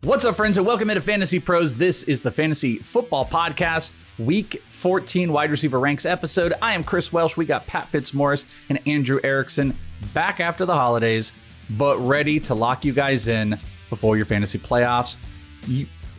What's up, friends, and welcome into Fantasy Pros. This is the Fantasy Football Podcast, Week 14 Wide Receiver Ranks episode. I am Chris Welsh. We got Pat Fitzmaurice and Andrew Erickson back after the holidays, but ready to lock you guys in before your fantasy playoffs.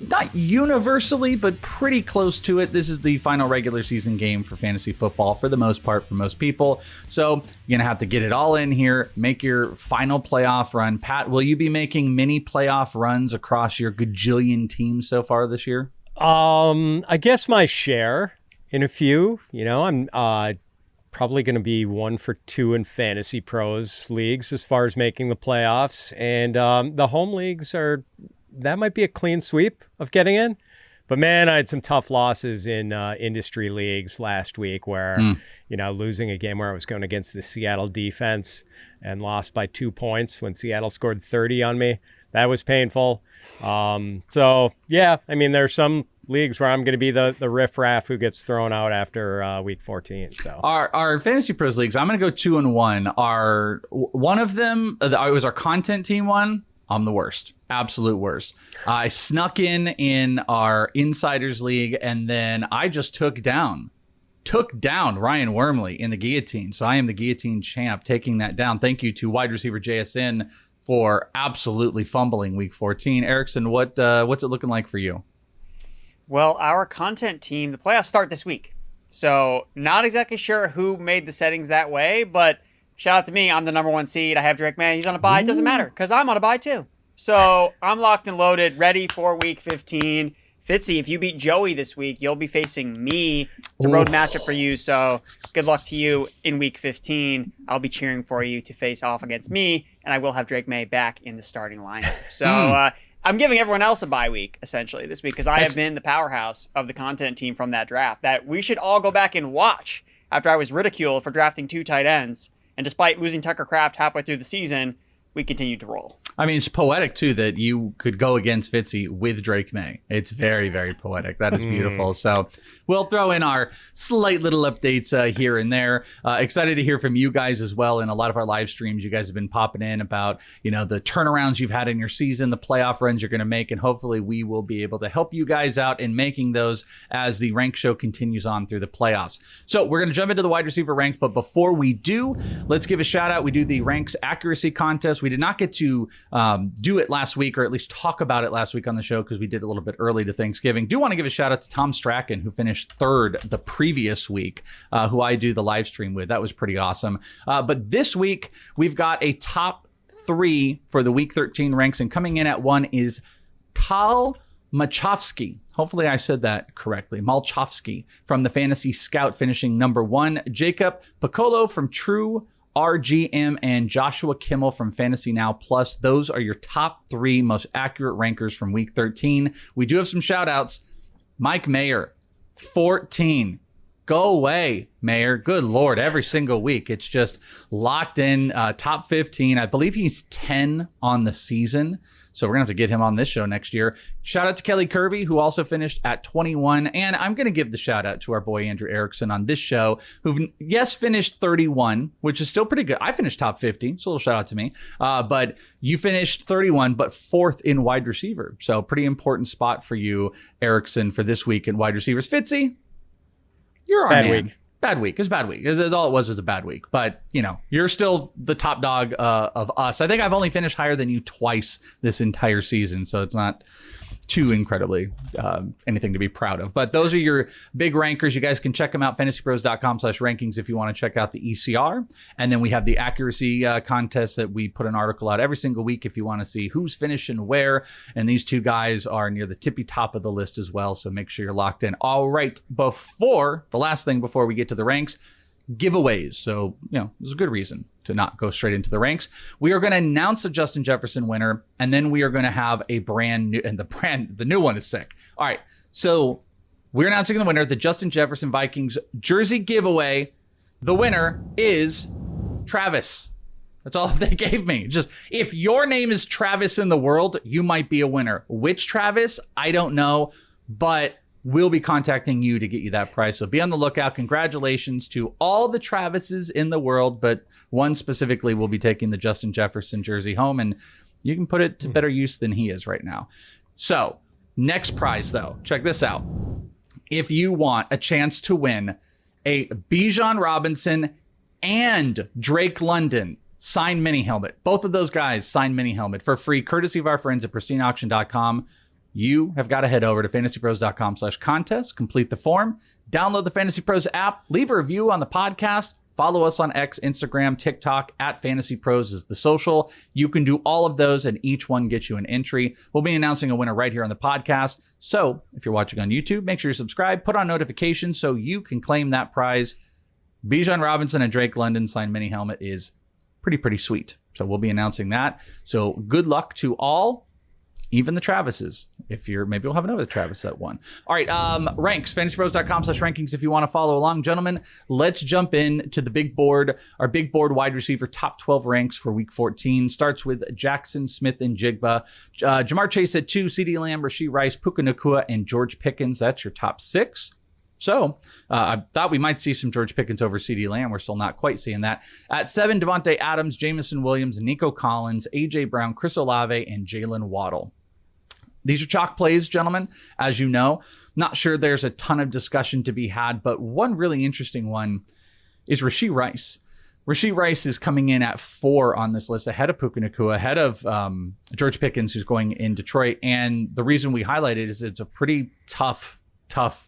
Not universally, but pretty close to it. This is the final regular season game for fantasy football for the most part for most people. So you're going to have to get it all in here, make your final playoff run. Pat, will you be making mini playoff runs across your gajillion teams so far this year? I guess my share in a few. You know, I'm probably going to be 1 for 2 in Fantasy Pros leagues as far as making the playoffs. And the home leagues that might be a clean sweep of getting in. But man, I had some tough losses in industry leagues last week where, losing a game where I was going against the Seattle defense and lost by 2 points when Seattle scored 30 on me. That was painful. So yeah, I mean, there's some leagues where I'm going to be the riffraff who gets thrown out after week 14. So our Fantasy Pros leagues, I'm going to go 2-1. One of them, it was our content team one. I'm the worst. Absolute worst. I snuck in our Insiders League, and then I just took down Ryan Wormley in the guillotine. So I am the guillotine champ, taking that down. Thank you to wide receiver JSN for absolutely fumbling week 14. Erickson, what's it looking like for you? Well, our content team, the playoffs start this week. So not exactly sure who made the settings that way, but shout out to me. I'm the number 1 seed. I have Drake May. He's on a bye. It doesn't matter because I'm on a bye too. So I'm locked and loaded, ready for week 15. Fitzy, if you beat Joey this week, you'll be facing me. It's a road matchup for you. So good luck to you in week 15. I'll be cheering for you to face off against me, and I will have Drake May back in the starting lineup. So I'm giving everyone else a bye week, essentially, this week because I have been the powerhouse of the content team from that draft that we should all go back and watch after I was ridiculed for drafting 2 tight ends. And despite losing Tucker Kraft halfway through the season, we continued to roll. I mean, it's poetic, too, that you could go against Fitzy with Drake May. It's very, very poetic. That is beautiful. So we'll throw in our slight little updates here and there. Excited to hear from you guys as well. In a lot of our live streams, you guys have been popping in about, the turnarounds you've had in your season, the playoff runs you're going to make, and hopefully we will be able to help you guys out in making those as the rank show continues on through the playoffs. So we're going to jump into the wide receiver ranks, but before we do, let's give a shout out. We do the ranks accuracy contest. We did not get to do it last week, or at least talk about it last week on the show because we did it a little bit early to Thanksgiving. Do want to give a shout out to Tom Strachan, who finished 3rd the previous week, who I do the live stream with. That was pretty awesome. But this week, we've got a top 3 for the week 13 ranks, and coming in at 1 is Tal Machovsky. Hopefully I said that correctly. Malchovsky from the Fantasy Scout, finishing number 1. Jacob Piccolo from True RGM, and Joshua Kimmel from Fantasy Now Plus. Those are your top 3 most accurate rankers from week 13. We do have some shout outs. Mike Mayer, 14. Go away, Mayer. Good Lord, every single week. It's just locked in, top 15. I believe he's 10 on the season. So we're going to have to get him on this show next year. Shout out to Kelly Kirby, who also finished at 21. And I'm going to give the shout out to our boy Andrew Erickson on this show, who, yes, finished 31, which is still pretty good. I finished top 50, so a little shout out to me. But you finished 31, but 4th in wide receiver. So pretty important spot for you, Erickson, for this week in wide receivers. Fitzy, you're our man. Week. Bad week. It's a bad week. All it was a bad week. But, you're still the top dog of us. I think I've only finished higher than you twice this entire season, so it's not too incredibly anything to be proud of. But those are your big rankers. You guys can check them out, fantasypros.com/rankings, if you want to check out the ECR. And then we have the accuracy contest that we put an article out every single week if you want to see who's finishing where. And these 2 guys are near the tippy top of the list as well. So make sure you're locked in. All right. The last thing before we get to the ranks, giveaways. So, there's a good reason to not go straight into the ranks. We are going to announce a Justin Jefferson winner, and then we are going to have a brand new, and the new one is sick. All right. So we're announcing the winner, the Justin Jefferson Vikings jersey giveaway. The winner is Travis. That's all they gave me. Just, if your name is Travis in the world, you might be a winner. Which Travis? I don't know, but we'll be contacting you to get you that prize. So be on the lookout. Congratulations to all the Travises in the world, but one specifically will be taking the Justin Jefferson jersey home, and you can put it to better use than he is right now. So next prize, though, check this out. If you want a chance to win a Bijan Robinson and Drake London signed mini helmet, both of those guys signed mini helmet for free, courtesy of our friends at pristineauction.com, you have got to head over to fantasypros.com/contest, complete the form, download the Fantasy Pros app, leave a review on the podcast, follow us on X, Instagram, TikTok, at Fantasy Pros is the social. You can do all of those and each one gets you an entry. We'll be announcing a winner right here on the podcast. So if you're watching on YouTube, make sure you subscribe, put on notifications so you can claim that prize. Bijan Robinson and Drake London signed mini helmet is pretty sweet. So we'll be announcing that. So good luck to all. Even the Travises. Maybe we'll have another Travis that won. All right, ranks, fantasypros.com/rankings if you want to follow along. Gentlemen, let's jump in to the big board. Our big board wide receiver top 12 ranks for week 14 starts with Jackson, Smith, and Jigba. Jamar Chase at 2, CeeDee Lamb, Rashee Rice, Puka Nacua, and George Pickens. That's your top 6. So I thought we might see some George Pickens over CeeDee Lamb. We're still not quite seeing that. At 7, Devontae Adams, Jameson Williams, Nico Collins, A.J. Brown, Chris Olave, and Jalen Waddle. These are chalk plays, gentlemen, as you know. Not sure there's a ton of discussion to be had, but one really interesting one is Rashee Rice. Rashee Rice is coming in at 4 on this list, ahead of Puka Nacua, ahead of George Pickens, who's going in Detroit. And the reason we highlight it is it's a pretty tough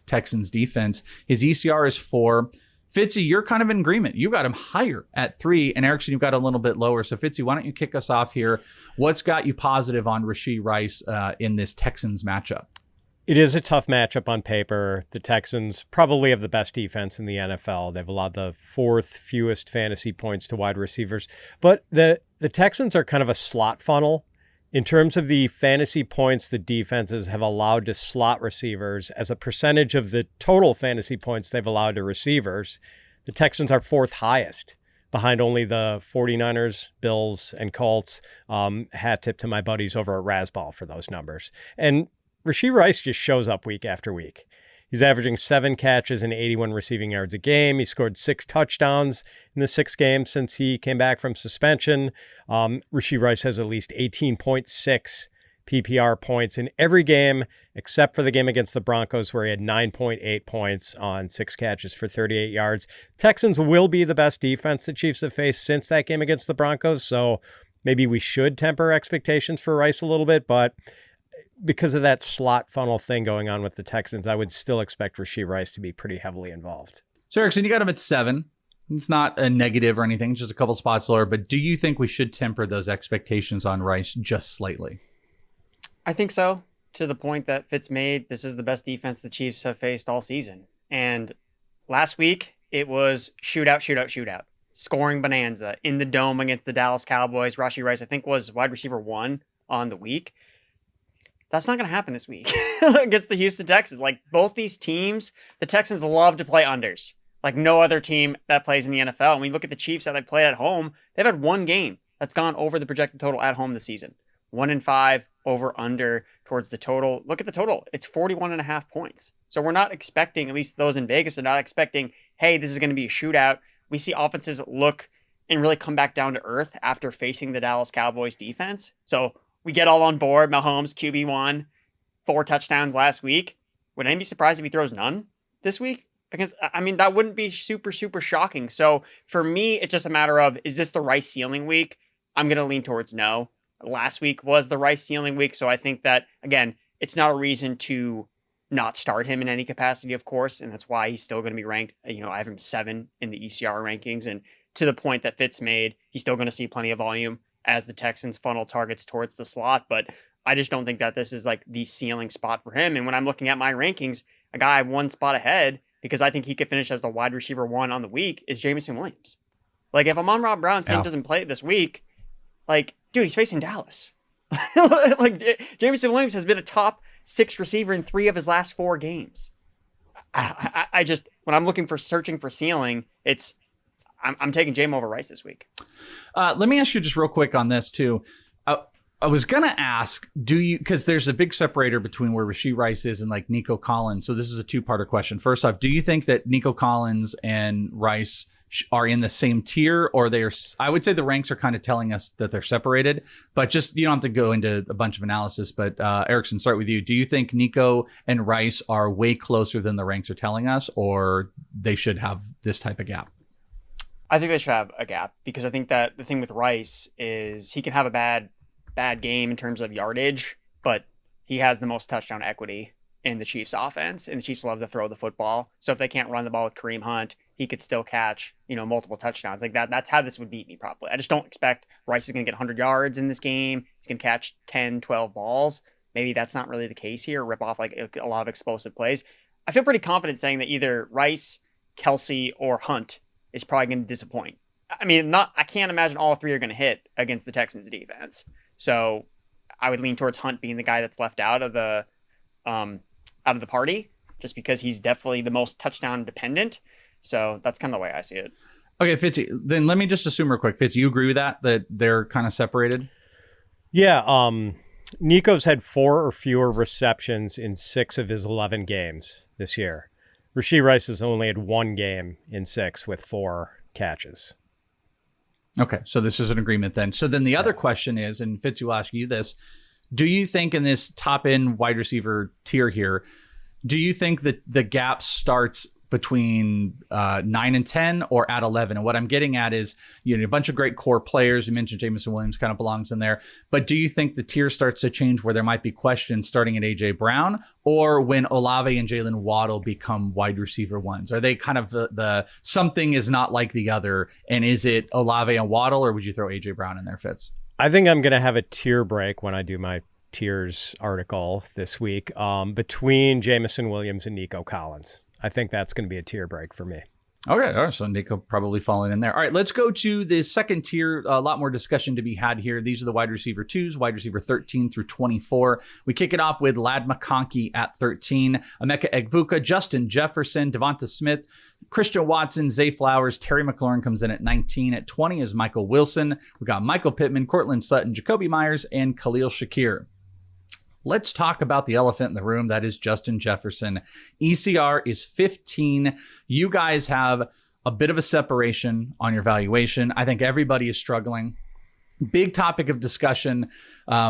Texans defense. His ECR is 4. Fitzy, you're kind of in agreement. You got him higher at 3, and Erickson, you got a little bit lower. So Fitzy, why don't you kick us off here? What's got you positive on Rashee Rice in this Texans matchup? It is a tough matchup on paper. The Texans probably have the best defense in the NFL. They've allowed the 4th fewest fantasy points to wide receivers. But the Texans are kind of a slot funnel. In terms of the fantasy points the defenses have allowed to slot receivers as a percentage of the total fantasy points they've allowed to receivers, the Texans are 4th highest, behind only the 49ers, Bills, and Colts. Hat tip to my buddies over at Razzball for those numbers. And Rashee Rice just shows up week after week. He's averaging 7 catches and 81 receiving yards a game. He scored 6 touchdowns in the 6 games since he came back from suspension. Rashee Rice has at least 18.6 PPR points in every game, except for the game against the Broncos, where he had 9.8 points on 6 catches for 38 yards. Texans will be the best defense the Chiefs have faced since that game against the Broncos, so maybe we should temper expectations for Rice a little bit, but because of that slot funnel thing going on with the Texans, I would still expect Rashee Rice to be pretty heavily involved. So Erickson, you got him at 7. It's not a negative or anything, just a couple spots lower, but do you think we should temper those expectations on Rice just slightly? I think so. To the point that Fitz made, this is the best defense the Chiefs have faced all season. And last week, it was shootout. Scoring bonanza in the dome against the Dallas Cowboys. Rashee Rice, I think, was wide receiver 1 on the week. That's not going to happen this week against the Houston Texans. Like, both these teams, the Texans love to play unders. Like no other team that plays in the NFL. And when you look at the Chiefs that they played at home, they've had one game that's gone over the projected total at home this season. 1-5 over under towards the total. Look at the total. It's 41.5 points. So we're not expecting, at least those in Vegas are not expecting, hey, this is going to be a shootout. We see offenses look and really come back down to earth after facing the Dallas Cowboys defense. So we get all on board. Mahomes, QB1, 4 touchdowns last week. Would anybody be surprised if he throws none this week? Because, I mean, that wouldn't be super shocking. So for me, it's just a matter of, is this the Rice ceiling week? I'm going to lean towards no. Last week was the Rice ceiling week. So I think that, again, it's not a reason to not start him in any capacity, of course. And that's why he's still going to be ranked. You know, I have him 7 in the ECR rankings. And to the point that Fitz made, he's still going to see plenty of volume as the Texans funnel targets towards the slot. But I just don't think that this is like the ceiling spot for him. And when I'm looking at my rankings, a guy 1 spot ahead, because I think he could finish as the wide receiver 1 on the week, is Jameson Williams. Like, if Amon-Ra Brown doesn't play this week, like, dude, he's facing Dallas. Like, Jameson Williams has been a top 6 receiver in 3 of his last 4 games. I just, when I'm searching for ceiling, I'm taking Jame over Rice this week. Let me ask you just real quick on this too. I was going to ask, because there's a big separator between where Rashee Rice is and like Nico Collins. So this is a two-parter question. First off, do you think that Nico Collins and Rice are in the same tier, or I would say the ranks are kind of telling us that they're separated, but just, you don't have to go into a bunch of analysis, but Erickson, start with you. Do you think Nico and Rice are way closer than the ranks are telling us, or they should have this type of gap? I think they should have a gap, because I think that the thing with Rice is he can have a bad game in terms of yardage, but he has the most touchdown equity in the Chiefs offense, and the Chiefs love to throw the football. So if they can't run the ball with Kareem Hunt, he could still catch, multiple touchdowns like that. That's how this would beat me probably. I just don't expect Rice is going to get 100 yards in this game. He's going to catch 10, 12 balls. Maybe that's not really the case here. Rip off like a lot of explosive plays. I feel pretty confident saying that either Rice, Kelsey, or Hunt is probably going to disappoint. I mean, I can't imagine all three are going to hit against the Texans defense. So I would lean towards Hunt being the guy that's left out of the party, just because he's definitely the most touchdown dependent. So that's kind of the way I see it. Okay, Fitzy, then let me just assume real quick. Fitz, you agree with that they're kind of separated? Yeah. Nico's had 4 or fewer receptions in 6 of his 11 games this year. Rashee Rice has only had 1 game in 6 with 4 catches. Okay, so this is an agreement then. So then the other question is, and Fitz, will ask you this, do you think in this top end wide receiver tier here, do you think that the gap starts between 9 and 10 or at 11? And what I'm getting at is, a bunch of great core players. You mentioned Jameson Williams kind of belongs in there, but do you think the tier starts to change where there might be questions starting at AJ Brown, or when Olave and Jalen Waddle become wide receiver ones? Are they kind of the something is not like the other, and is it Olave and Waddle, or would you throw AJ Brown in there, Fitz? I think I'm going to have a tier break when I do my tiers article this week between Jameson Williams and Nico Collins. I think that's going to be a tier break for me. Okay, all right, so Nico probably falling in there. All right, let's go to the second tier. A lot more discussion to be had here. These are the wide receiver 2s, wide receiver 13 through 24. We kick it off with Ladd McConkey at 13, Emeka Egbuka, Justin Jefferson, Devonta Smith, Christian Watson, Zay Flowers, Terry McLaurin comes in at 19. At 20 is Michael Wilson. We got Michael Pittman, Cortland Sutton, Jakobi Meyers, and Khalil Shakir. Let's talk about the elephant in the room. That is Justin Jefferson. ECR is 15. You guys have a bit of a separation on your valuation. I think everybody is struggling. Big topic of discussion.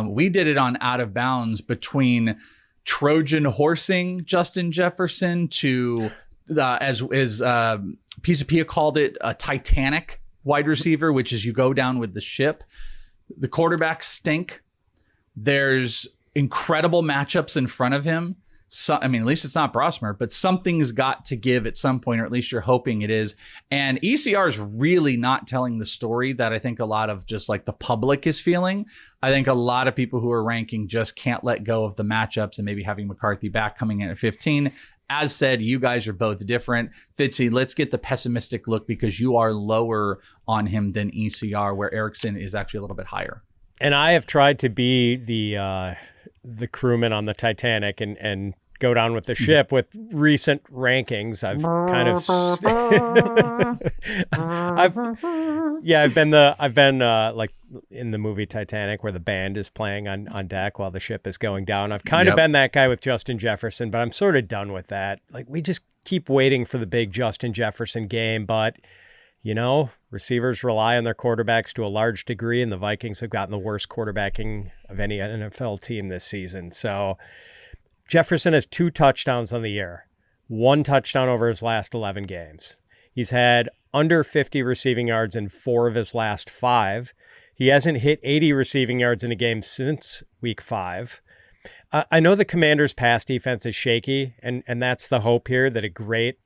We did it on Out of Bounds between Trojan horsing Justin Jefferson to, as Pisa Pia called it, a Titanic wide receiver, which is you go down with the ship. The quarterbacks stink. There's incredible matchups in front of him. So, I mean, at least it's not Brosmer, but something's got to give at some point, or at least you're hoping it is. And ECR is really not telling the story that I think a lot of just like the public is feeling. I think a lot of people who are ranking just can't let go of the matchups, and maybe having McCarthy back coming in at 15. As said, you guys are both different. Fitzy, let's get the pessimistic look, because you are lower on him than ECR, where Erickson is actually a little bit higher. And I have tried to be the crewman on the Titanic and go down with the ship with recent rankings. I've kind of I've been like in the movie Titanic, where the band is playing on deck while the ship is going down. I've kind of been that guy with Justin Jefferson, but I'm sort of done with that. Like, we just keep waiting for the big Justin Jefferson game, but receivers rely on their quarterbacks to a large degree, and the Vikings have gotten the worst quarterbacking of any NFL team this season. So Jefferson has 2 touchdowns on the year, 1 touchdown over his last 11 games. He's had under 50 receiving yards in 4 of his last 5. He hasn't hit 80 receiving yards in a game since week 5. I know the Commanders' pass defense is shaky, and that's the hope here, that a great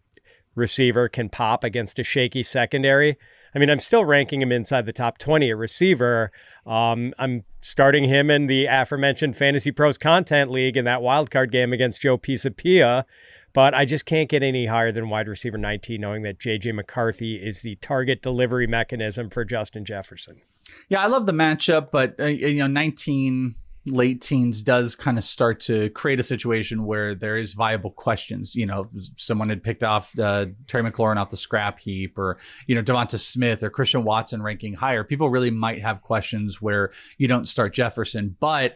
receiver can pop against a shaky secondary. I mean, I'm still ranking him inside the top 20 at receiver. I'm starting him in the aforementioned Fantasy Pros Content League in that wildcard game against Joe Pisapia, but I just can't get any higher than wide receiver 19, knowing that J.J. McCarthy is the target delivery mechanism for Justin Jefferson. Yeah, I love the matchup, but 19, late teens does kind of start to create a situation where there is viable questions. Someone had picked off Terry McLaurin off the scrap heap, or, Devonta Smith or Christian Watson ranking higher. People really might have questions where you don't start Jefferson, but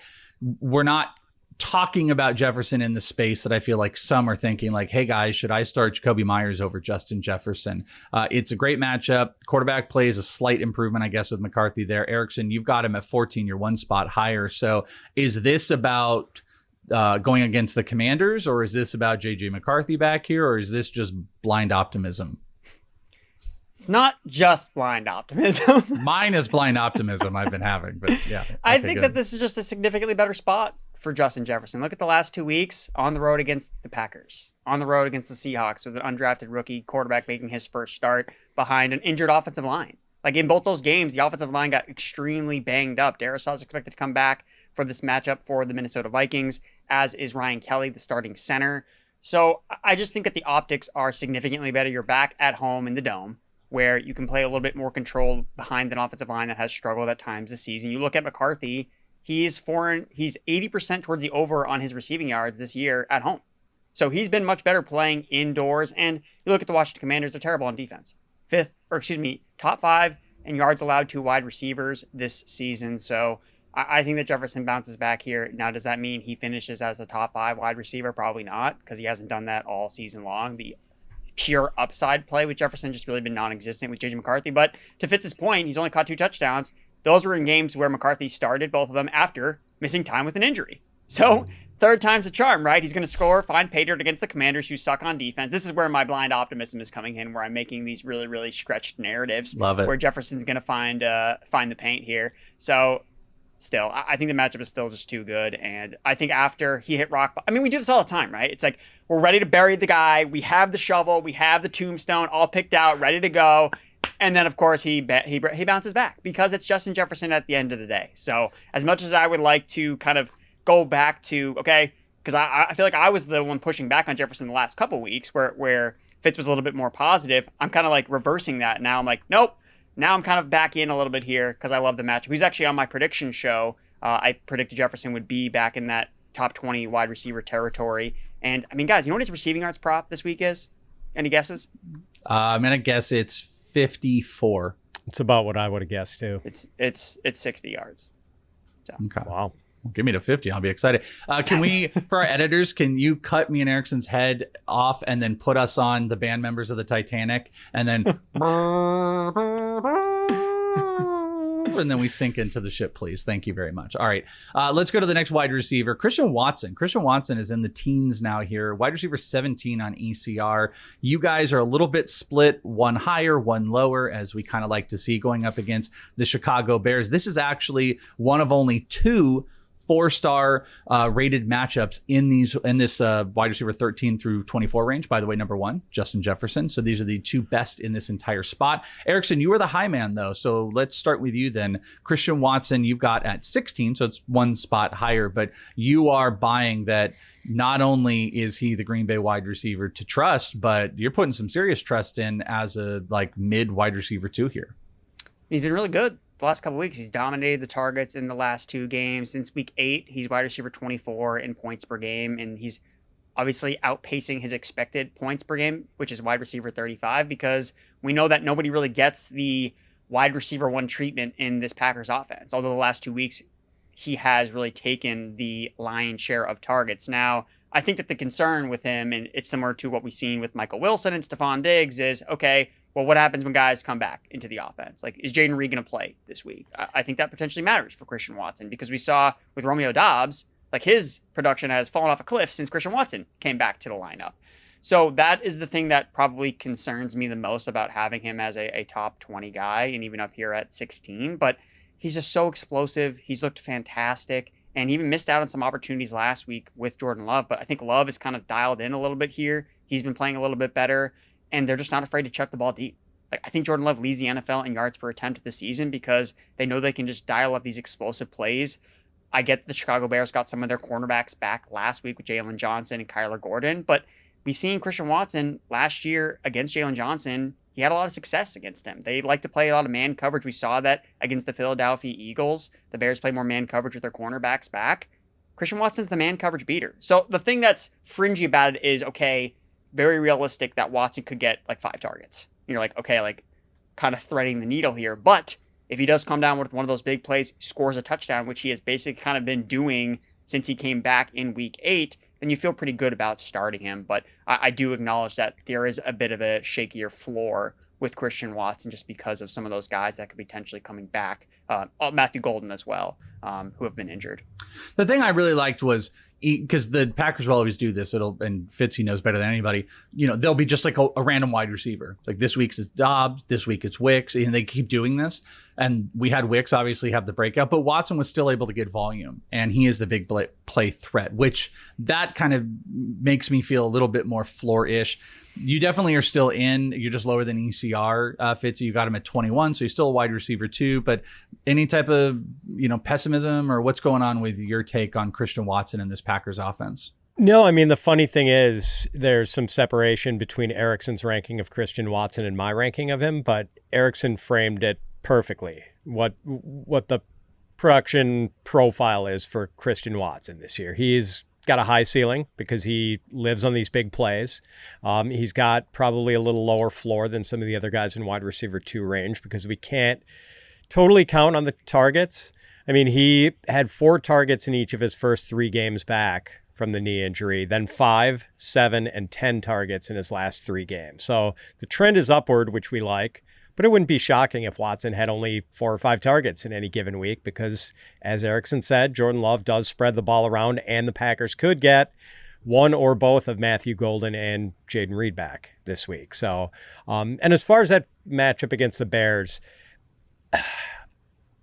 we're not talking about Jefferson in the space that I feel like some are thinking like, hey guys, should I start Jakobi Meyers over Justin Jefferson? It's a great matchup. Quarterback play is a slight improvement, I guess, with McCarthy there. Erickson, you've got him at 14. You're one spot higher. So is this about going against the Commanders, or is this about JJ McCarthy back here, or is this just blind optimism? It's not just blind optimism. Mine is blind optimism I've been having, but yeah. Okay, I think that this is just a significantly better spot for Justin Jefferson. Look at the last 2 weeks on the road against the Packers, on the road against the Seahawks with an undrafted rookie quarterback making his first start behind an injured offensive line. Like in both those games, the offensive line got extremely banged up. Darrisaw is expected to come back for this matchup for the Minnesota Vikings, as is Ryan Kelly, the starting center. So I just think that the optics are significantly better. You're back at home in the Dome, where you can play a little bit more control behind an offensive line that has struggled at times this season. You look at McCarthy, he's 80% towards the over on his receiving yards this year at home. So he's been much better playing indoors. And you look at the Washington Commanders, they're terrible on defense. Top 5 in yards allowed to wide receivers this season. So I think that Jefferson bounces back here. Now, does that mean he finishes as a top 5 wide receiver? Probably not, because he hasn't done that all season long. The pure upside play with Jefferson just really been non-existent with JJ McCarthy. But to Fitz's point, he's only caught 2 touchdowns. Those were in games where McCarthy started both of them after missing time with an injury. So third time's a charm, right? He's going to score, find pay dirt against the Commanders, who suck on defense. This is where my blind optimism is coming in, where I'm making these really, really stretched narratives. Love it. Where Jefferson's going to find the paint here. So still, I think the matchup is still just too good. And I think after he hit rock, we do this all the time, right? It's like we're ready to bury the guy. We have the shovel. We have the tombstone all picked out, ready to go. And then, of course, he bounces back because it's Justin Jefferson at the end of the day. So as much as I would like to kind of go back to, okay, because I feel like I was the one pushing back on Jefferson the last couple weeks where Fitz was a little bit more positive. I'm kind of like reversing that now. I'm like, nope. Now I'm kind of back in a little bit here because I love the matchup. He's actually on my prediction show. I predicted Jefferson would be back in that top 20 wide receiver territory. And guys, you know what his receiving yards prop this week is? Any guesses? I'm going to guess it's 54. It's about what I would have guessed too. It's 60 yards. So. Okay. Wow. Give me to 50. I'll be excited. Can we, for our editors, can you cut me and Erickson's head off and then put us on the band members of the Titanic and then and then we sink into the ship, please? Thank you very much. All right. Let's go to the next wide receiver, Christian Watson. Christian Watson is in the teens now here. Wide receiver 17 on ECR. You guys are a little bit split, one higher, one lower, as we kind of like to see going up against the Chicago Bears. This is actually one of only 2 4-star rated matchups in this wide receiver 13 through 24 range. By the way, number 1, Justin Jefferson. So these are the 2 best in this entire spot. Erickson, you are the high man though. So let's start with you then. Christian Watson, you've got at 16, so it's 1 spot higher, but you are buying that not only is he the Green Bay wide receiver to trust, but you're putting some serious trust in as a mid wide receiver too here. He's been really good. The last couple of weeks, he's dominated the targets in the last 2 games. Since week 8, he's wide receiver 24 in points per game, and he's obviously outpacing his expected points per game, which is wide receiver 35, because we know that nobody really gets the wide receiver 1 treatment in this Packers offense. Although the last 2 weeks, he has really taken the lion's share of targets. Now, I think that the concern with him, and it's similar to what we've seen with Michael Wilson and Stephon Diggs, is, okay, well, what happens when guys come back into the offense? Is Jaden Reed going to play this week? I think that potentially matters for Christian Watson, because we saw with Romeo Doubs, his production has fallen off a cliff since Christian Watson came back to the lineup. So that is the thing that probably concerns me the most about having him as a top 20 guy, and even up here at 16. But he's just so explosive. He's looked fantastic, and he even missed out on some opportunities last week with Jordan Love. But I think Love is kind of dialed in a little bit here. He's been playing a little bit better, and they're just not afraid to chuck the ball deep. I think Jordan Love leads the NFL in yards per attempt this season because they know they can just dial up these explosive plays. I get the Chicago Bears got some of their cornerbacks back last week with Jalen Johnson and Kyler Gordon, but we've seen Christian Watson last year against Jalen Johnson. he had a lot of success against him. They like to play a lot of man coverage. We saw that against the Philadelphia Eagles. The Bears play more man coverage with their cornerbacks back. Christian Watson's the man coverage beater. So the thing that's fringy about it is, okay, very realistic that Watson could get like 5 targets. And you're like, okay, like kind of threading the needle here. But if he does come down with one of those big plays, scores a touchdown, which he has basically kind of been doing since he came back in week 8, then you feel pretty good about starting him. But I do acknowledge that there is a bit of a shakier floor with Christian Watson just because of some of those guys that could be potentially coming back. Matthew Golden as well, who have been injured. The thing I really liked was, because the Packers will always do this, and Fitzy knows better than anybody, they'll be just like a random wide receiver. It's like this week's it's Dobbs, this week it's Wicks, and they keep doing this. And we had Wicks obviously have the breakout, but Watson was still able to get volume, and he is the big play threat, which that kind of makes me feel a little bit more floor-ish. You definitely are still in. You're just lower than ECR, Fitzy. You got him at 21, so he's still a wide receiver too. But any type of pessimism, or what's going on with your take on Christian Watson and this Packers offense? No, I mean, the funny thing is there's some separation between Erickson's ranking of Christian Watson and my ranking of him, but Erickson framed it perfectly. What the production profile is for Christian Watson this year. He's got a high ceiling because he lives on these big plays. He's got probably a little lower floor than some of the other guys in wide receiver 2 range because we can't totally count on the targets. I mean, he had 4 targets in each of his first 3 games back from the knee injury, then 5, 7, and 10 targets in his last 3 games. So the trend is upward, which we like, but it wouldn't be shocking if Watson had only 4 or 5 targets in any given week because, as Erickson said, Jordan Love does spread the ball around, and the Packers could get one or both of Matthew Golden and Jaden Reed back this week. So, and as far as that matchup against the Bears,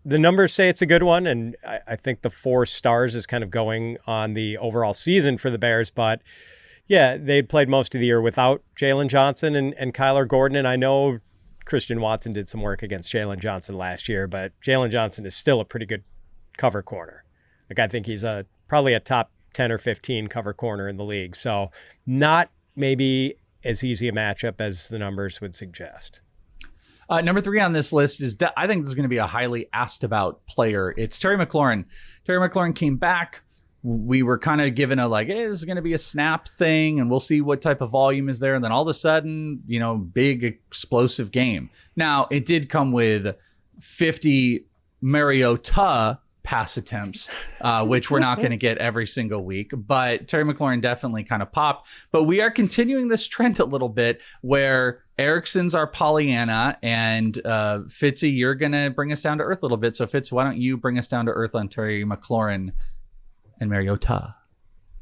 the numbers say it's a good one, and I think the 4 stars is kind of going on the overall season for the Bears. But yeah, they'd played most of the year without Jalen Johnson and Kyler Gordon, and I know Christian Watson did some work against Jalen Johnson last year, but Jalen Johnson is still a pretty good cover corner. Like, I think he's probably a top 10 or 15 cover corner in the league. So not maybe as easy a matchup as the numbers would suggest. Number 3 on this list is, I think this is going to be a highly asked about player. It's Terry McLaurin. Terry McLaurin came back. We were kind of given a hey, this is going to be a snap thing, and we'll see what type of volume is there. And then all of a sudden, big explosive game. Now, it did come with 50 Mariota pass attempts, which we're not going to get every single week. But Terry McLaurin definitely kind of popped. But we are continuing this trend a little bit where Erickson's our Pollyanna, and Fitzy, you're going to bring us down to earth a little bit. So Fitz, why don't you bring us down to earth on Terry McLaurin and Mariota?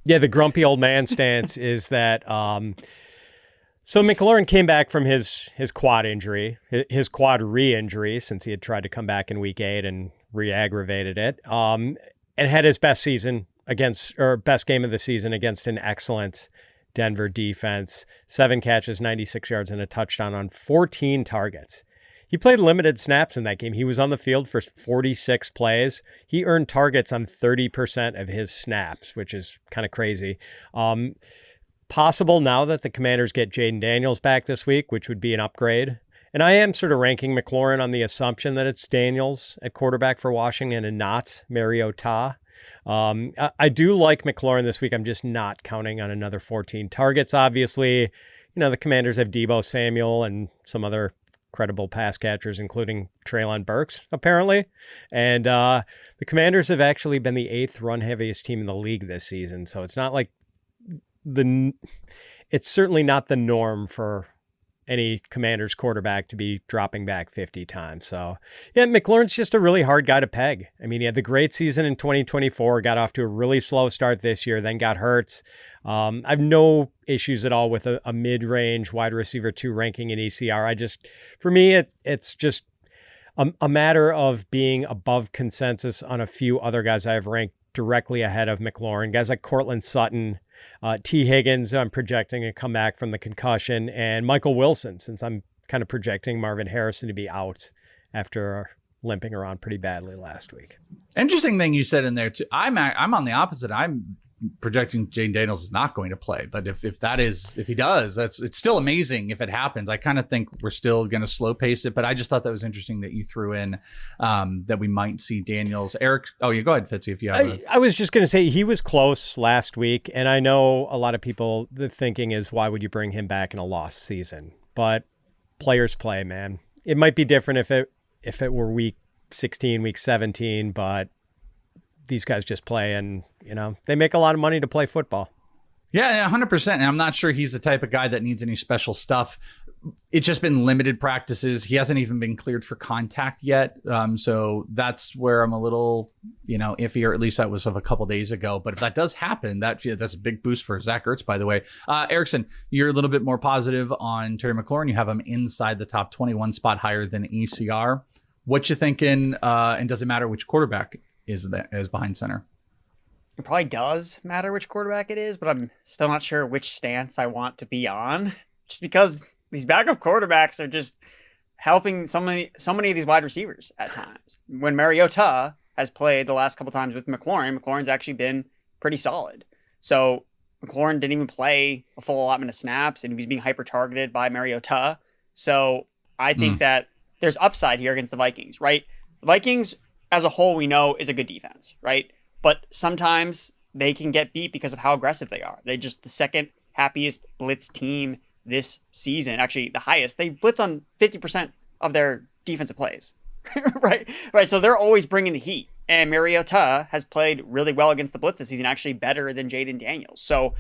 Yeah, the grumpy old man stance is that so McLaurin came back from his quad injury, his quad re-injury, since he had tried to come back in week 8 and re-aggravated it, and had his best game of the season against an excellent Denver defense. 7 catches, 96 yards, and a touchdown on 14 targets. He played limited snaps in that game. He was on the field for 46 plays. He earned targets on 30% of his snaps, which is kind of crazy. Possible now that the Commanders get Jaden Daniels back this week, which would be an upgrade. And I am sort of ranking McLaurin on the assumption that it's Daniels at quarterback for Washington and not Mariota. I do like McLaurin this week. I'm just not counting on another 14 targets. Obviously, the Commanders have Deebo Samuel and some other credible pass catchers, including Treylon Burks, apparently. And the Commanders have actually been the 8th run heaviest team in the league this season. So it's not like it's certainly not the norm for any Commanders quarterback to be dropping back 50 times. So yeah, McLaurin's just a really hard guy to peg. I mean, he had the great season in 2024, got off to a really slow start this year, then got hurt. I have no issues at all with a mid-range wide receiver 2 ranking in ECR. For me, it's just a matter of being above consensus on a few other guys I have ranked directly ahead of McLaurin. Guys like Cortland Sutton, T. Higgins, I'm projecting to come back from the concussion, and Michael Wilson, since I'm kind of projecting Marvin Harrison to be out after limping around pretty badly last week. Interesting thing you said in there too. I'm on the opposite. I'm projecting Jayden Daniels is not going to play. But if he does, it's still amazing if it happens. I kind of think we're still going to slow pace it. But I just thought that was interesting that you threw in that we might see Daniels. Eric, go ahead, Fitzy, if you have. I was just going to say he was close last week, and I know a lot of people, the thinking is, why would you bring him back in a lost season? But players play, man. It might be different if it were week 16, week 17, but these guys just play, and they make a lot of money to play football. Yeah, 100%. And I'm not sure he's the type of guy that needs any special stuff. It's just been limited practices. He hasn't even been cleared for contact yet. So that's where I'm a little, iffy, or at least that was of a couple days ago. But if that does happen, that's a big boost for Zach Ertz, by the way. Erickson, you're a little bit more positive on Terry McLaurin. You have him inside the top 21 spot, higher than ECR. What you thinking? And does it matter which quarterback is behind center? It probably does matter which quarterback it is, but I'm still not sure which stance I want to be on, just because these backup quarterbacks are just helping so many of these wide receivers at times. When Mariota has played the last couple times with McLaurin's actually been pretty solid. So McLaurin didn't even play a full allotment of snaps, and he was being hyper-targeted by Mariota. So I think that there's upside here against the Vikings, right? The Vikings, as a whole, we know is a good defense, right? But sometimes they can get beat because of how aggressive they are. They're just the second happiest blitz team this season. Actually, the highest. They blitz on 50% of their defensive plays, right? So they're always bringing the heat. And Mariota has played really well against the blitz this season, actually better than Jayden Daniels. So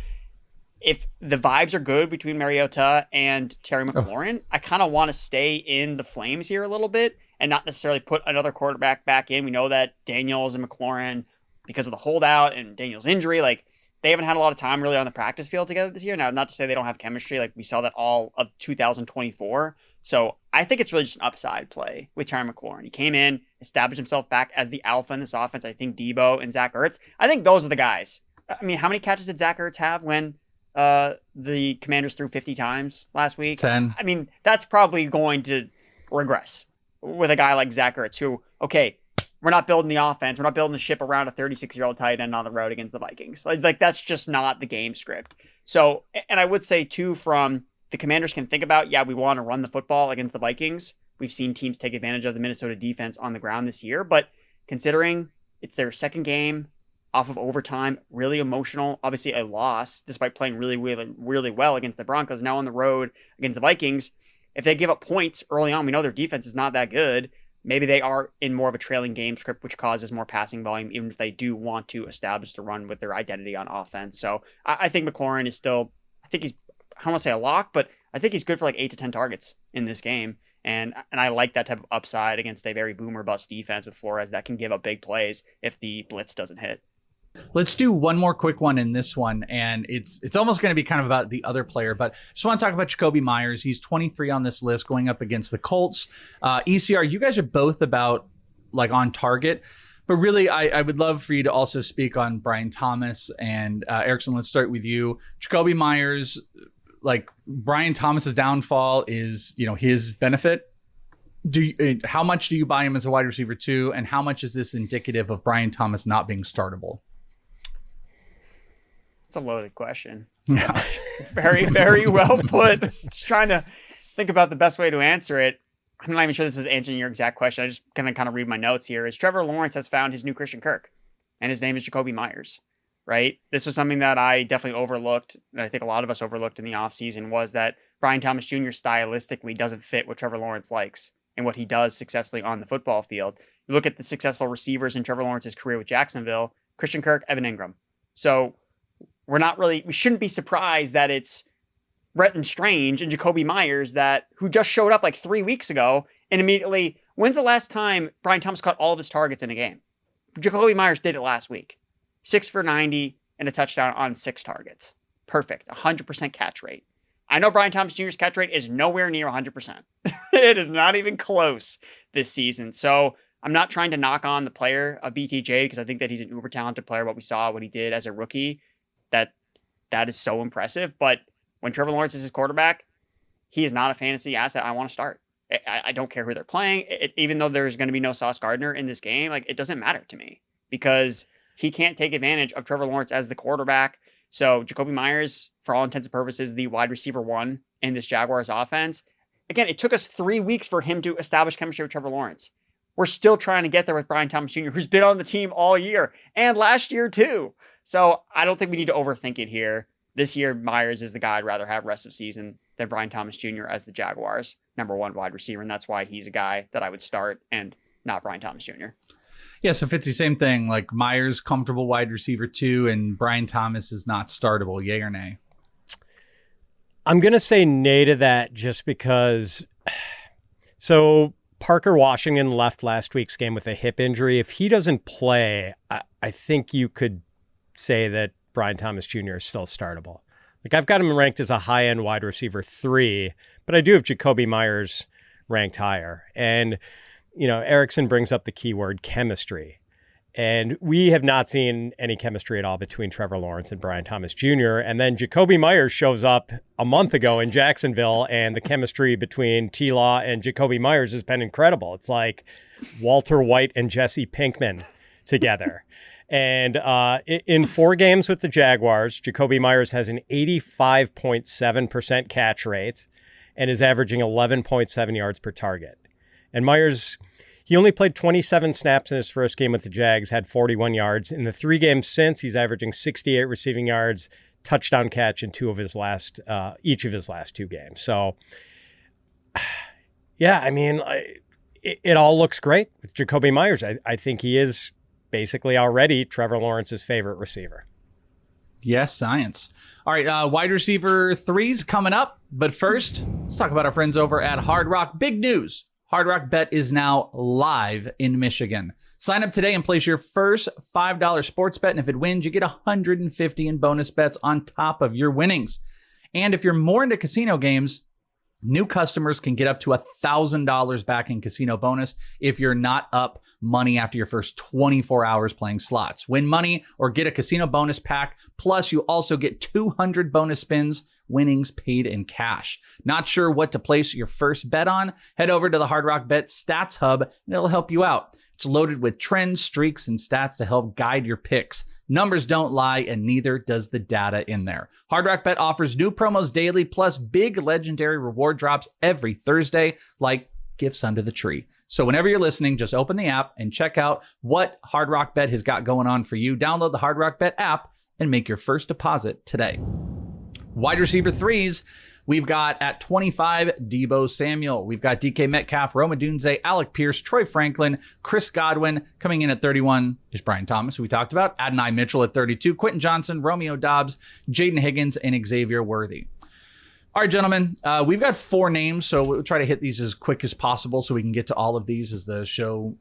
if the vibes are good between Mariota and Terry McLaurin, I kind of want to stay in the flames here a little bit and not necessarily put another quarterback back in. We know that Daniels and McLaurin, because of the holdout and Daniel's injury, they haven't had a lot of time really on the practice field together this year. Now, not to say they don't have chemistry. We saw that all of 2024. So I think it's really just an upside play with Terry McLaurin. He came in, established himself back as the alpha in this offense. I think Debo and Zach Ertz, I think those are the guys. I mean, how many catches did Zach Ertz have when the Commanders threw 50 times last week? 10. I mean, that's probably going to regress with a guy like Zach Ertz, who, okay, we're not building the offense. We're not building the ship around a 36-year-old tight end on the road against the Vikings. Like that's just not the game script. So, and I would say too, from the Commanders can think about, we want to run the football against the Vikings. We've seen teams take advantage of the Minnesota defense on the ground this year, but considering it's their second game off of overtime, really emotional, obviously a loss, despite playing really, really, really well against the Broncos, now on the road against the Vikings. If they give up points early on, we know their defense is not that good. Maybe they are in more of a trailing game script, which causes more passing volume, even if they do want to establish the run with their identity on offense. So I think McLaurin is still, I don't want to say a lock, but I think he's good for 8 to 10 targets in this game. And I like that type of upside against a very boomer bust defense with Flores that can give up big plays if the blitz doesn't hit. Let's do one more quick one in this one, and it's almost going to be kind of about the other player, but just want to talk about Jakobi Meyers. He's 23 on this list going up against the Colts. ECR, you guys are both about on target, but really I would love for you to also speak on Brian Thomas and Erickson. Let's start with you. Jakobi Meyers, Brian Thomas's downfall is, his benefit. How much do you buy him as a wide receiver too? And how much is this indicative of Brian Thomas not being startable? It's a loaded question. Yeah. Very, very well put. Just trying to think about the best way to answer it. I'm not even sure this is answering your exact question. I just kind of read my notes here. Is Trevor Lawrence has found his new Christian Kirk, and his name is Jakobi Meyers, right? This was something that I definitely overlooked, and I think a lot of us overlooked in the offseason, was that Brian Thomas Jr. stylistically doesn't fit what Trevor Lawrence likes and what he does successfully on the football field. You look at the successful receivers in Trevor Lawrence's career with Jacksonville, Christian Kirk, Evan Ingram. So we shouldn't be surprised that it's Bretton Strange and Jakobi Meyers who just showed up 3 weeks ago and immediately, when's the last time Brian Thomas caught all of his targets in a game? Jakobi Meyers did it last week. 6 for 90 and a touchdown on 6 targets. Perfect. 100% catch rate. I know Brian Thomas Jr.'s catch rate is nowhere near 100%. It is not even close this season. So I'm not trying to knock on the player of BTJ because I think that he's an uber talented player. What he did as a rookie, that is so impressive. But when Trevor Lawrence is his quarterback, he is not a fantasy asset I want to start. I don't care who they're playing. Even though there's going to be no Sauce Gardner in this game, it doesn't matter to me because he can't take advantage of Trevor Lawrence as the quarterback. So Jakobi Meyers, for all intents and purposes, the wide receiver 1 in this Jaguars offense. Again, it took us 3 weeks for him to establish chemistry with Trevor Lawrence. We're still trying to get there with Brian Thomas Jr., who's been on the team all year and last year too. So I don't think we need to overthink it here. This year, Meyers is the guy I'd rather have rest of season than Brian Thomas Jr. as the Jaguars' number 1 wide receiver. And that's why he's a guy that I would start and not Brian Thomas Jr. Yeah, so Fitzy, same thing. Like Meyers, comfortable wide receiver 2, and Brian Thomas is not startable. Yay or nay? I'm going to say nay to that just because. So Parker Washington left last week's game with a hip injury. If he doesn't play, I think you could say that Brian Thomas Jr. is still startable. Like I've got him ranked as a high-end wide receiver 3, but I do have Jakobi Meyers ranked higher. And Erickson brings up the keyword chemistry. And we have not seen any chemistry at all between Trevor Lawrence and Brian Thomas Jr. And then Jakobi Meyers shows up a month ago in Jacksonville, and the chemistry between T-Law and Jakobi Meyers has been incredible. It's like Walter White and Jesse Pinkman together. And in 4 games with the Jaguars, Jakobi Meyers has an 85.7% catch rate and is averaging 11.7 yards per target. And Meyers, he only played 27 snaps in his first game with the Jags, had 41 yards. In the 3 games since, he's averaging 68 receiving yards, touchdown catch in each of his last 2 games. So, yeah, I mean, it all looks great with Jakobi Meyers. I think he is basically already Trevor Lawrence's favorite receiver. Yes, science. All right, wide receiver 3's coming up. But first, let's talk about our friends over at Hard Rock. Big news. Hard Rock Bet is now live in Michigan. Sign up today and place your first $5 sports bet, and if it wins, you get $150 in bonus bets on top of your winnings. And if you're more into casino games, new customers can get up to $1,000 back in casino bonus if you're not up money after your first 24 hours playing slots. Win money or get a casino bonus pack. Plus, you also get 200 bonus spins, winnings paid in cash. Not sure what to place your first bet on? Head over to the Hard Rock Bet Stats Hub and it'll help you out. It's loaded with trends, streaks, and stats to help guide your picks. Numbers don't lie, and neither does the data in there. Hard Rock Bet offers new promos daily, plus big legendary reward drops every Thursday, like gifts under the tree. So whenever you're listening, just open the app and check out what Hard Rock Bet has got going on for you. Download the Hard Rock Bet app and make your first deposit today. Wide receiver 3s, we've got at 25, Deebo Samuel. We've got DK Metcalf, Rome Odunze, Alec Pierce, Troy Franklin, Chris Godwin. Coming in at 31 is Brian Thomas, who we talked about. Adonai Mitchell at 32, Quentin Johnson, Romeo Doubs, Jaden Higgins, and Xavier Worthy. All right, gentlemen, we've got 4 names, so we'll try to hit these as quick as possible so we can get to all of these as the show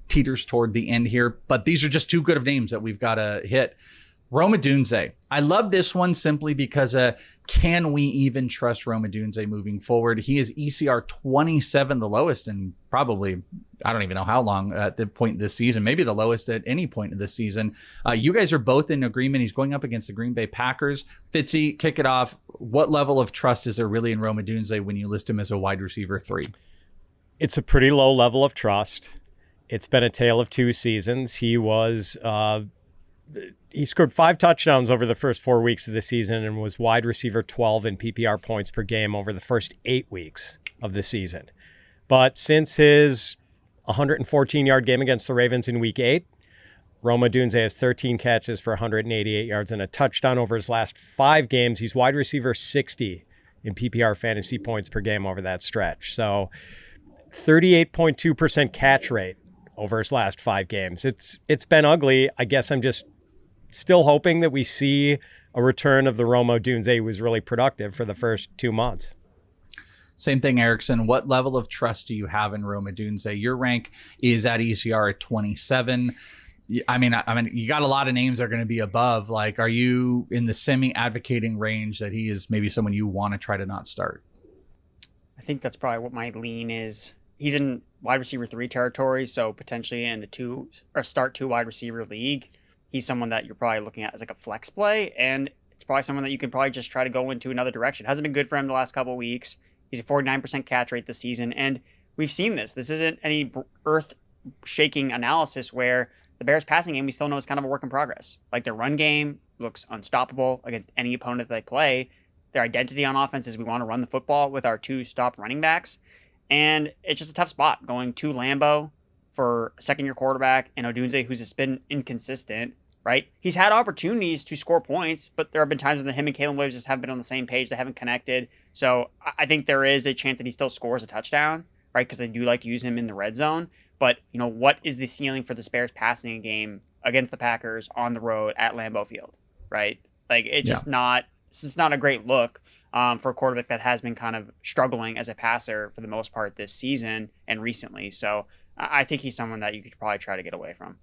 teeters toward the end here. But these are just too good of names that we've got to hit. Rome Odunze. I love this one simply because can we even trust Rome Odunze moving forward? He is ECR 27, the lowest, and probably, I don't even know how long at the point this season, maybe the lowest at any point in this season. You guys are both in agreement. He's going up against the Green Bay Packers. Fitzy, kick it off. What level of trust is there really in Rome Odunze when you list him as a wide receiver 3? It's a pretty low level of trust. It's been a tale of 2 seasons. He scored 5 touchdowns over the first 4 weeks of the season and was wide receiver 12 in PPR points per game over the first 8 weeks of the season. But since his 114-yard game against the Ravens in Week 8, Rome Odunze has 13 catches for 188 yards and a touchdown over his last 5 games. He's wide receiver 60 in PPR fantasy points per game over that stretch. So 38.2% catch rate over his last 5 games. It's been ugly. I guess I'm just still hoping that we see a return of the Rome Odunze, who was really productive for the first 2 months. Same thing, Erickson. What level of trust do you have in Rome Odunze? Your rank is at ECR at 27. I mean, you got a lot of names that are going to be above. Like, are you in the semi-advocating range that he is maybe someone you want to try to not start? I think that's probably what my lean is. He's in wide receiver 3 territory, so potentially in the start 2 wide receiver league. He's someone that you're probably looking at as like a flex play, and it's probably someone that you can probably just try to go into another direction. Hasn't been good for him the last couple of weeks. He's a 49% catch rate this season, and we've seen this. This isn't any earth-shaking analysis where the the Bears passing game, we still know is kind of a work in progress. Like, their run game looks unstoppable against any opponent that they play. Their identity on offense is we want to run the football with our 2 stop running backs. And it's just a tough spot going to Lambeau for a second-year quarterback and Odunze, who's just been inconsistent, right? He's had opportunities to score points, but there have been times when him and Kalen Williams just haven't been on the same page. They haven't connected. So I think there is a chance that he still scores a touchdown, right? Because they do like to use him in the red zone. But, what is the ceiling for the Bears passing game against the Packers on the road at Lambeau Field, right? Like, it's just not a great look for a quarterback that has been kind of struggling as a passer for the most part this season and recently. So I think he's someone that you could probably try to get away from.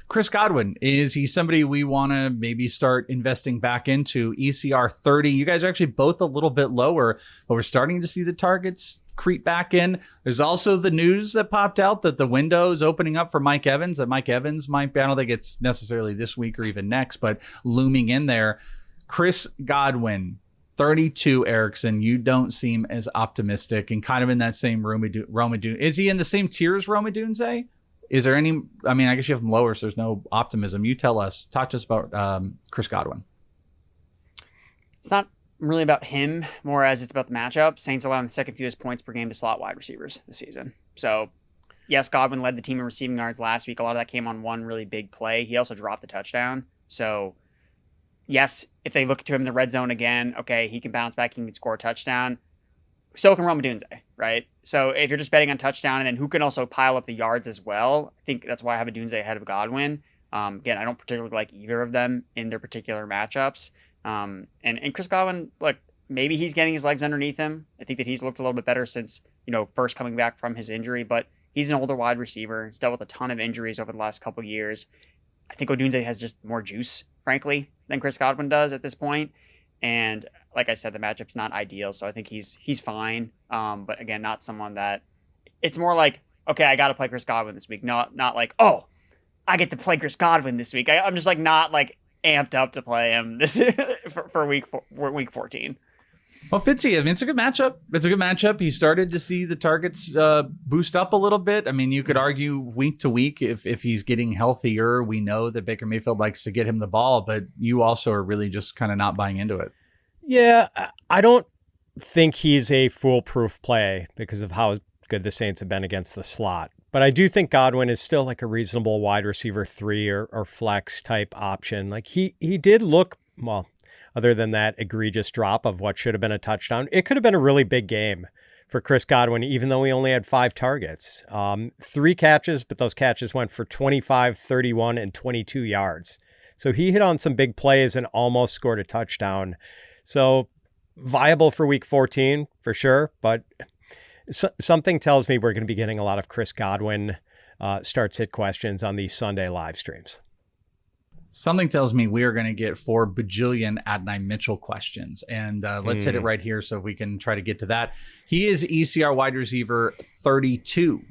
Chris Godwin, is he somebody we want to maybe start investing back into? ECR 30. You guys are actually both a little bit lower, but we're starting to see the targets creep back in. There's also the news that popped out that the window is opening up for Mike Evans, that Mike Evans might be, I don't think it's necessarily this week or even next, but looming in there. Chris Godwin, 32, Erickson, you don't seem as optimistic and kind of in that same Rome Odunze. Is he in the same tier as Rome Odunze? Is there any, I mean, I guess you have him lower, so there's no optimism. You tell us, talk to us about Chris Godwin. It's not really about him, more as it's about the matchup. Saints allowing the second fewest points per game to slot wide receivers this season. So, yes, Godwin led the team in receiving yards last week. A lot of that came on one really big play. He also dropped the touchdown. So, yes, if they look to him in the red zone again, okay, he can bounce back, he can score a touchdown. So can Rome Odunze, right? So if you're just betting on touchdown and then who can also pile up the yards as well, I think that's why I have Odunze ahead of Godwin. Again, I don't particularly like either of them in their particular matchups. And Chris Godwin, look, maybe he's getting his legs underneath him. I think that he's looked a little bit better since, first coming back from his injury, but he's an older wide receiver. He's dealt with a ton of injuries over the last couple of years. I think Odunze has just more juice, frankly, than Chris Godwin does at this point. And like I said, the matchup's not ideal, so I think he's fine. But again, not someone that it's more like, okay, I got to play Chris Godwin this week. Not like, oh, I get to play Chris Godwin this week. I'm just like not like amped up to play him this for week 14. Well, Fitzy, I mean, it's a good matchup. It's a good matchup. He started to see the targets boost up a little bit. I mean, you could argue week to week if he's getting healthier. We know that Baker Mayfield likes to get him the ball, but you also are really just kind of not buying into it. Yeah, I don't think he's a foolproof play because of how good the Saints have been against the slot. But I do think Godwin is still like a reasonable wide receiver 3 or flex type option. Like he did look, well, other than that egregious drop of what should have been a touchdown, it could have been a really big game for Chris Godwin, even though he only had 5 targets. 3 catches, but those catches went for 25, 31, and 22 yards. So he hit on some big plays and almost scored a touchdown. So viable for week 14 for sure, but something tells me we're going to be getting a lot of Chris Godwin start-sit questions on these Sunday live streams. Something tells me we are going to get 4 bajillion Adonai Mitchell questions. And let's hit it right here so we can try to get to that. He is ECR wide receiver 32.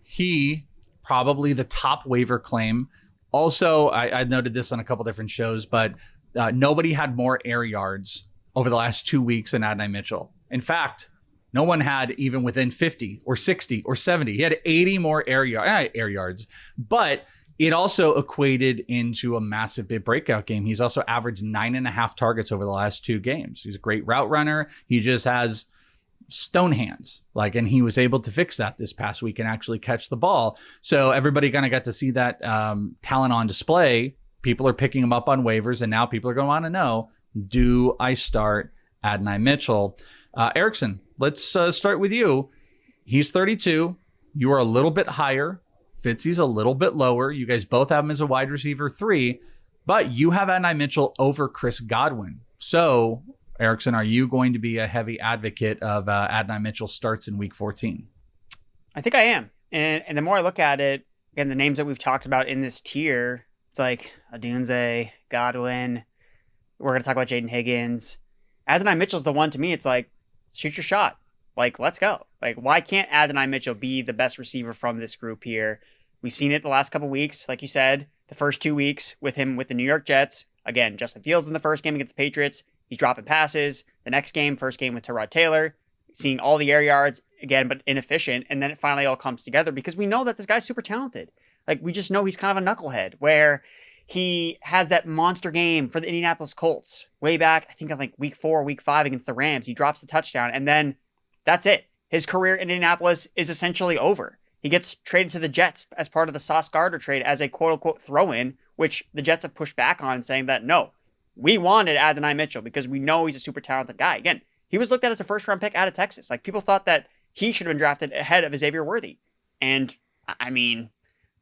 He probably the top waiver claim. Also, I noted this on a couple different shows, but nobody had more air yards over the last 2 weeks than Adonai Mitchell. In fact, no one had even within 50 or 60 or 70. He had 80 more air yards, but it also equated into a massive big breakout game. He's also averaged 9.5 targets over the last 2 games. He's a great route runner. He just has stone hands, and he was able to fix that this past week and actually catch the ball. So everybody kind of got to see that talent on display. People are picking him up on waivers, and now people are going to want to know, do I start Adonai Mitchell? Erickson, let's start with you. He's 32. You are a little bit higher. Fitzy's a little bit lower. You guys both have him as a wide receiver 3, but you have Adonai Mitchell over Chris Godwin. So, Erickson, are you going to be a heavy advocate of Adonai Mitchell starts in week 14? I think I am. And the more I look at it, again, the names that we've talked about in this tier, it's like Odunze, Godwin. We're going to talk about Jaden Higgins. Adonai Mitchell's the one to me. It's like, shoot your shot. Let's go. Why can't Adonai Mitchell be the best receiver from this group here? We've seen it the last couple weeks. Like you said, the first 2 weeks with him with the New York Jets. Again, Justin Fields in the first game against the Patriots. He's dropping passes. The next game, first game with Tyrod Taylor, seeing all the air yards again, but inefficient. And then it finally all comes together because we know that this guy's super talented. Like, we just know he's kind of a knucklehead, where he has that monster game for the Indianapolis Colts way back, I think on like week 4, week 5 against the Rams. He drops the touchdown, and then that's it. His career in Indianapolis is essentially over. He gets traded to the Jets as part of the Sauce Gardner trade as a quote-unquote throw-in, which the Jets have pushed back on, saying that, no, we wanted Adonai Mitchell because we know he's a super talented guy. Again, he was looked at as a first-round pick out of Texas. Like, people thought that he should have been drafted ahead of Xavier Worthy. And, I mean,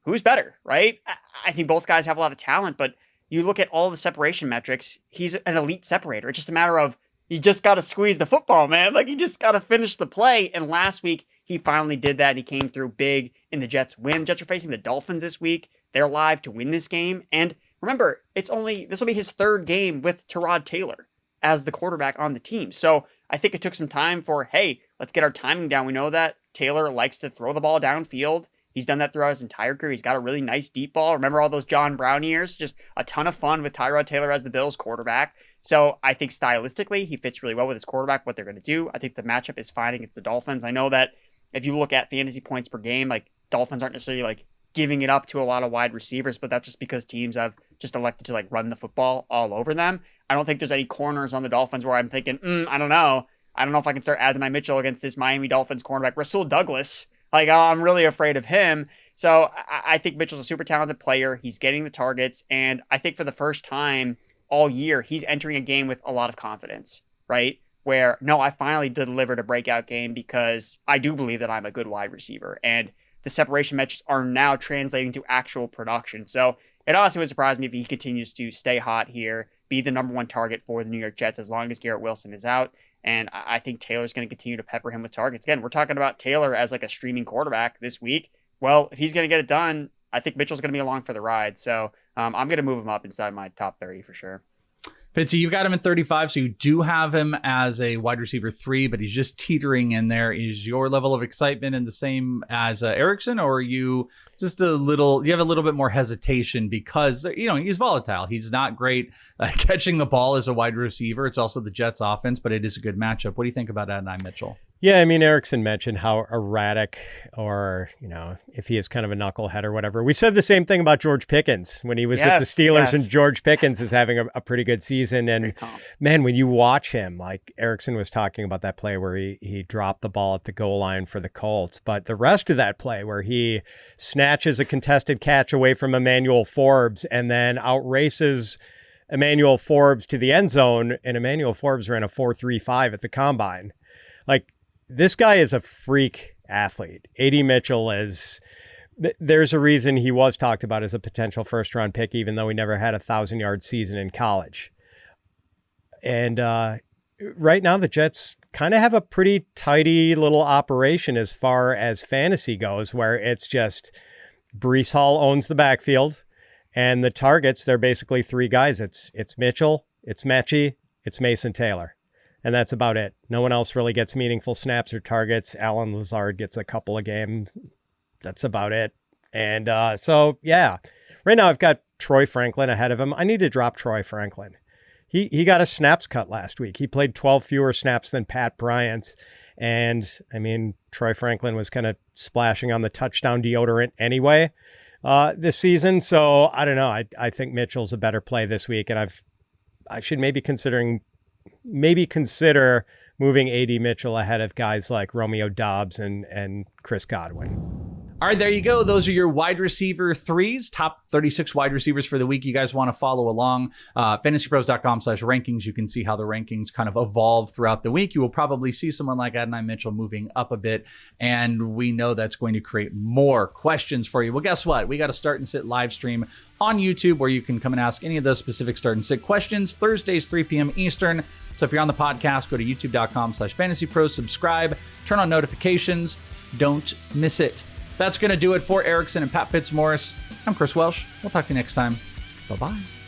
who's better, right? I think both guys have a lot of talent, but you look at all the separation metrics, he's an elite separator. It's just a matter of, you just got to squeeze the football, man. Like, you just got to finish the play. And last week, he finally did that, and he came through big in the Jets win. Jets are facing the Dolphins this week. They're live to win this game. And remember, this will be his 3rd game with Tyrod Taylor as the quarterback on the team. So I think it took some time for, hey, let's get our timing down. We know that Taylor likes to throw the ball downfield. He's done that throughout his entire career. He's got a really nice deep ball. Remember all those John Brown years? Just a ton of fun with Tyrod Taylor as the Bills quarterback. So I think stylistically, he fits really well with his quarterback, what they're going to do. I think the matchup is fine against the Dolphins. I know that if you look at fantasy points per game, like, Dolphins aren't necessarily like giving it up to a lot of wide receivers, but that's just because teams have just elected to like run the football all over them. I don't think there's any corners on the Dolphins where I'm thinking, I don't know. I don't know if I can start Adonai Mitchell against this Miami Dolphins cornerback, Rasul Douglas. Like, I'm really afraid of him. So I think Mitchell's a super talented player. He's getting the targets. And I think for the first time all year, he's entering a game with a lot of confidence, right? Where, no, I finally delivered a breakout game because I do believe that I'm a good wide receiver. And the separation metrics are now translating to actual production. So it honestly would surprise me if he continues to stay hot here, be the number 1 target for the New York Jets as long as Garrett Wilson is out. And I think Taylor's going to continue to pepper him with targets. Again, we're talking about Taylor as like a streaming quarterback this week. Well, if he's going to get it done, I think Mitchell's going to be along for the ride. So I'm going to move him up inside my top 30 for sure. Fitzy, you've got him at 35, so you do have him as a wide receiver 3, but he's just teetering in there. Is your level of excitement in the same as Erickson, or are you just you have a little bit more hesitation because, he's volatile. He's not great catching the ball as a wide receiver. It's also the Jets offense, but it is a good matchup. What do you think about Adonai Mitchell? Yeah, I mean, Erickson mentioned how erratic, or, if he is kind of a knucklehead or whatever. We said the same thing about George Pickens when he was with the Steelers, and George Pickens is having a pretty good season. And man, when you watch him, like Erickson was talking about that play where he dropped the ball at the goal line for the Colts, but the rest of that play where he snatches a contested catch away from Emmanuel Forbes and then outraces Emmanuel Forbes to the end zone, and Emmanuel Forbes ran a 4.35 at the combine. Like, this guy is a freak athlete. A.D. Mitchell there's a reason he was talked about as a potential first-round pick, even though he never had a 1,000-yard season in college. And right now, the Jets kind of have a pretty tidy little operation as far as fantasy goes, where it's just Breece Hall owns the backfield, and the targets, they're basically 3 guys. It's Mitchell, it's Mechie, it's Mason Taylor. And that's about it. No one else really gets meaningful snaps or targets. Alan Lazard gets a couple of games. That's about it. And so, yeah. Right now, I've got Troy Franklin ahead of him. I need to drop Troy Franklin. He got a snaps cut last week. He played 12 fewer snaps than Pat Bryant. And, I mean, Troy Franklin was kind of splashing on the touchdown deodorant anyway this season. So, I don't know. I think Mitchell's a better play this week. And I should maybe consider moving A.D. Mitchell ahead of guys like Romeo Doubs and Chris Godwin. All right, there you go. Those are your wide receiver 3s, top 36 wide receivers for the week. You guys want to follow along, fantasypros.com/rankings. You can see how the rankings kind of evolve throughout the week. You will probably see someone like Adonai Mitchell moving up a bit, and we know that's going to create more questions for you. Well, guess what? We got a Start and Sit live stream on YouTube where you can come and ask any of those specific Start and Sit questions, Thursdays, 3 p.m. Eastern. So if you're on the podcast, go to youtube.com/fantasypros, subscribe, turn on notifications. Don't miss it. That's going to do it for Erickson and Pat Fitzmaurice. I'm Chris Welsh. We'll talk to you next time. Bye-bye.